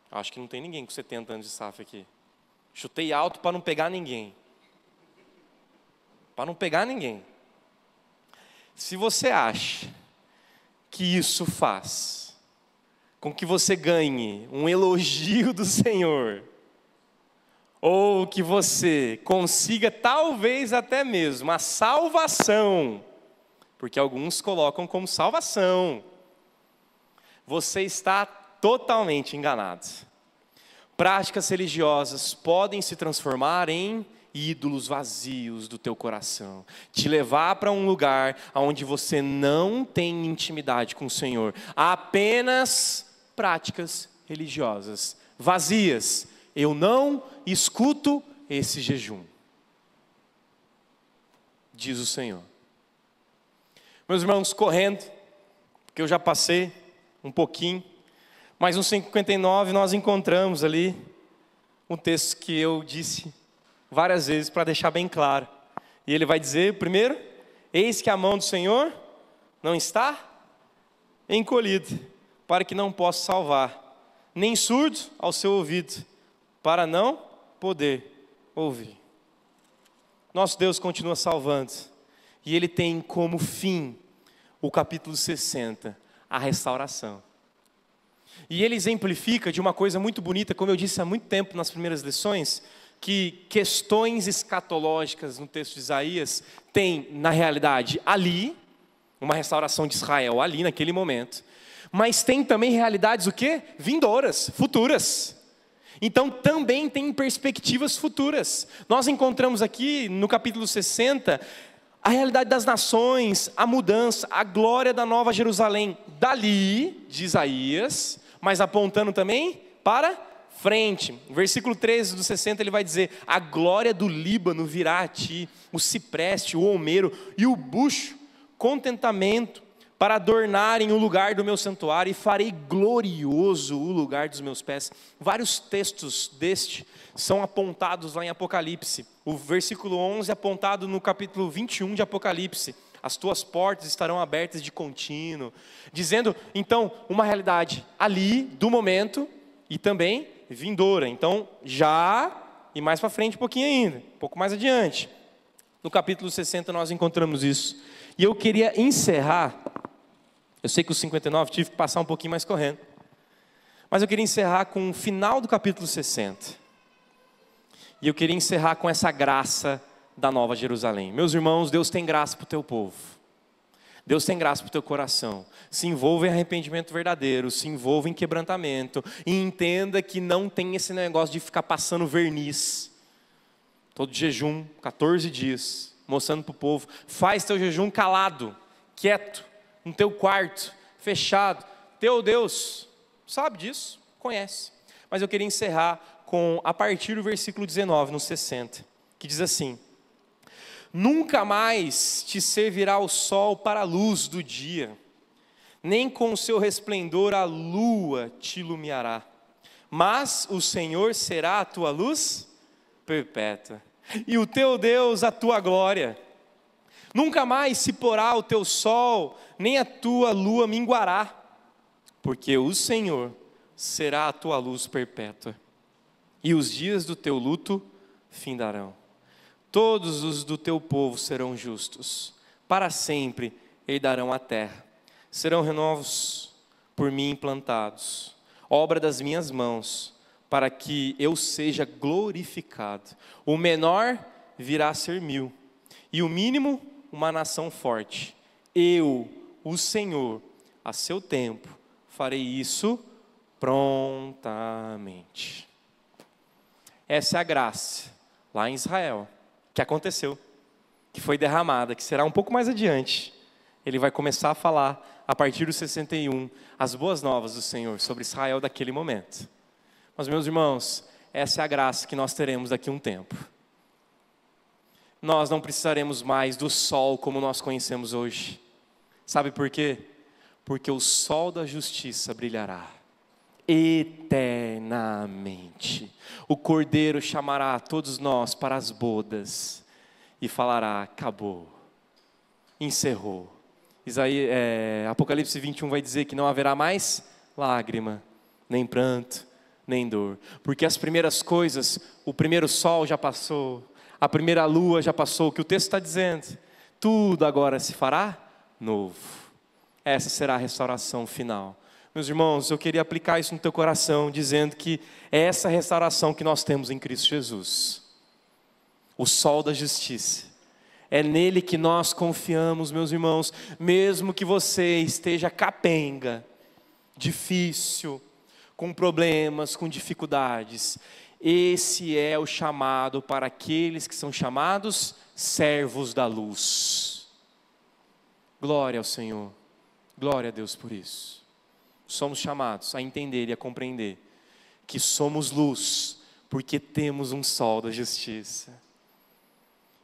acho que não tem ninguém com 70 anos de SAF aqui, chutei alto para não pegar ninguém, se você acha que isso faz com que você ganhe um elogio do Senhor, ou que você consiga talvez até mesmo a salvação, porque alguns colocam como salvação, você está totalmente enganado. Práticas religiosas podem se transformar em ídolos vazios do teu coração, te levar para um lugar onde você não tem intimidade com o Senhor, apenas práticas religiosas vazias. Eu não escuto esse jejum, diz o Senhor. Meus irmãos, correndo, porque eu já passei um pouquinho, Mas no 59 nós encontramos ali um texto que eu disse várias vezes para deixar bem claro. E ele vai dizer, primeiro, eis que a mão do Senhor não está encolhida, para que não possa salvar, nem surdo ao seu ouvido, para não poder ouvir. Nosso Deus continua salvando, e Ele tem como fim, o capítulo 60, a restauração. E ele exemplifica de uma coisa muito bonita, como eu disse há muito tempo nas primeiras lições, que questões escatológicas no texto de Isaías tem, na realidade, ali, uma restauração de Israel, ali naquele momento, mas tem também realidades o quê? Vindouras, futuras. Então também tem perspectivas futuras. Nós encontramos aqui no capítulo 60, a realidade das nações, a mudança, a glória da nova Jerusalém, dali, de Isaías, mas apontando também para frente. No versículo 13 do 60 ele vai dizer, a glória do Líbano virá a ti, o cipreste, o almeiro e o bucho, contentamento, para adornarem o lugar do meu santuário, e farei glorioso o lugar dos meus pés. Vários textos deste são apontados lá em Apocalipse. O versículo 11 é apontado no capítulo 21 de Apocalipse. As tuas portas estarão abertas de contínuo. Dizendo, então, uma realidade ali, do momento, e também vindoura. Então, já, e mais para frente um pouquinho ainda, um pouco mais adiante. No capítulo 60 nós encontramos isso. E eu queria encerrar, eu sei que o 59 tive que passar um pouquinho mais correndo, mas eu queria encerrar com o final do capítulo 60. E eu queria encerrar com essa graça da Nova Jerusalém. Meus irmãos, Deus tem graça para o teu povo. Deus tem graça para o teu coração. Se envolva em arrependimento verdadeiro, se envolva em quebrantamento, e entenda que não tem esse negócio de ficar passando verniz. Todo jejum, 14 dias, mostrando para o povo, faz teu jejum calado, quieto, no teu quarto, fechado. Teu Deus sabe disso, conhece. Mas eu queria encerrar com, a partir do versículo 19, no 60, que diz assim, nunca mais te servirá o sol para a luz do dia, nem com o seu resplendor a lua te iluminará, mas o Senhor será a tua luz perpétua, e o teu Deus a tua glória. Nunca mais se porá o teu sol, nem a tua lua minguará, porque o Senhor será a tua luz perpétua, e os dias do teu luto findarão. Todos os do teu povo serão justos, para sempre herdarão a terra, serão renovos por mim implantados, obra das minhas mãos, para que eu seja glorificado. O menor virá a ser 1000, e o mínimo uma nação forte. Eu, o Senhor, a seu tempo, farei isso prontamente. Essa é a graça, lá em Israel, que aconteceu, que foi derramada, que será um pouco mais adiante. Ele vai começar a falar, a partir do 61, as boas novas do Senhor sobre Israel daquele momento. Mas, meus irmãos, essa é a graça que nós teremos daqui a um tempo. Nós não precisaremos mais do sol como nós conhecemos hoje. Sabe por quê? Porque o sol da justiça brilhará eternamente. O Cordeiro chamará a todos nós para as bodas e falará, acabou, encerrou. Apocalipse 21 vai dizer que não haverá mais lágrima, nem pranto, nem dor. Porque as primeiras coisas, o primeiro sol já passou, a primeira lua já passou, o que o texto está dizendo, tudo agora se fará novo. Essa será a restauração final. Meus irmãos, eu queria aplicar isso no teu coração, dizendo que é essa restauração que nós temos em Cristo Jesus. O sol da justiça. É nele que nós confiamos, meus irmãos, mesmo que você esteja capenga, difícil, com problemas, com dificuldades. Esse é o chamado para aqueles que são chamados servos da luz. Glória ao Senhor, glória a Deus por isso. Somos chamados a entender e a compreender que somos luz, porque temos um sol da justiça.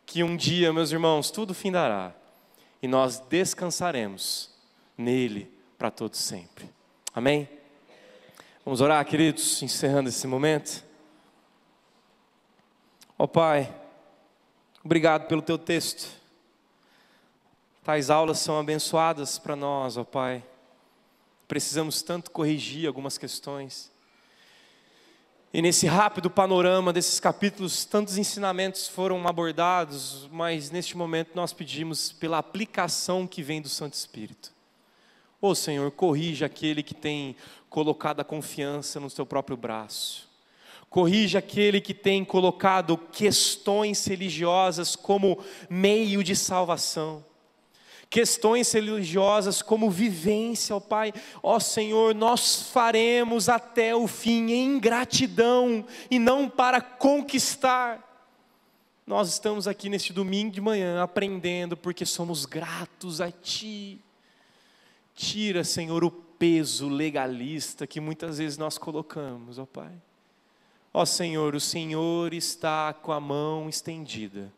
Que um dia, meus irmãos, tudo findará, e nós descansaremos nele para todo sempre. Amém? Vamos orar, queridos, encerrando esse momento. Ó Pai, obrigado pelo Teu texto. Tais aulas são abençoadas para nós, ó Pai. Precisamos tanto corrigir algumas questões. E nesse rápido panorama desses capítulos, tantos ensinamentos foram abordados, mas neste momento nós pedimos pela aplicação que vem do Santo Espírito. Ô Senhor, corrija aquele que tem colocado a confiança no seu próprio braço. Corrija aquele que tem colocado questões religiosas como meio de salvação. Questões religiosas como vivência, ó Pai. Ó Senhor, nós faremos até o fim em gratidão e não para conquistar. Nós estamos aqui neste domingo de manhã aprendendo porque somos gratos a Ti. Tira, Senhor, o peso legalista que muitas vezes nós colocamos, ó Pai. Ó Senhor, o Senhor está com a mão estendida.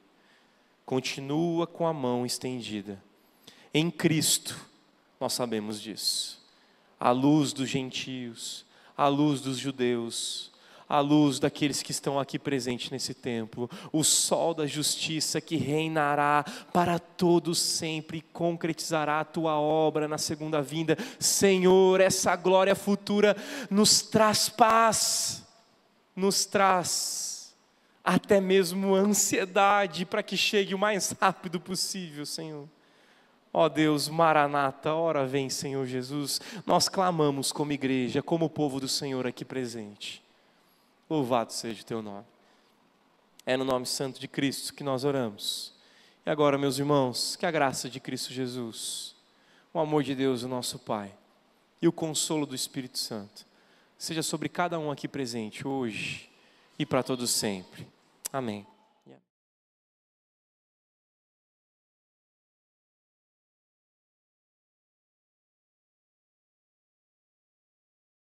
Continua com a mão estendida. Em Cristo, nós sabemos disso. À luz dos gentios, à luz dos judeus, à luz daqueles que estão aqui presentes nesse templo, o sol da justiça que reinará para todos sempre e concretizará a Tua obra na segunda vinda. Senhor, essa glória futura nos traz paz, nos traz até mesmo ansiedade para que chegue o mais rápido possível, Senhor. Ó Deus, Maranata, ora vem, Senhor Jesus. Nós clamamos como igreja, como povo do Senhor aqui presente. Louvado seja o Teu nome. É no nome santo de Cristo que nós oramos. E agora, meus irmãos, que a graça de Cristo Jesus, o amor de Deus, o nosso Pai, e o consolo do Espírito Santo, seja sobre cada um aqui presente hoje e para todos sempre. Amém.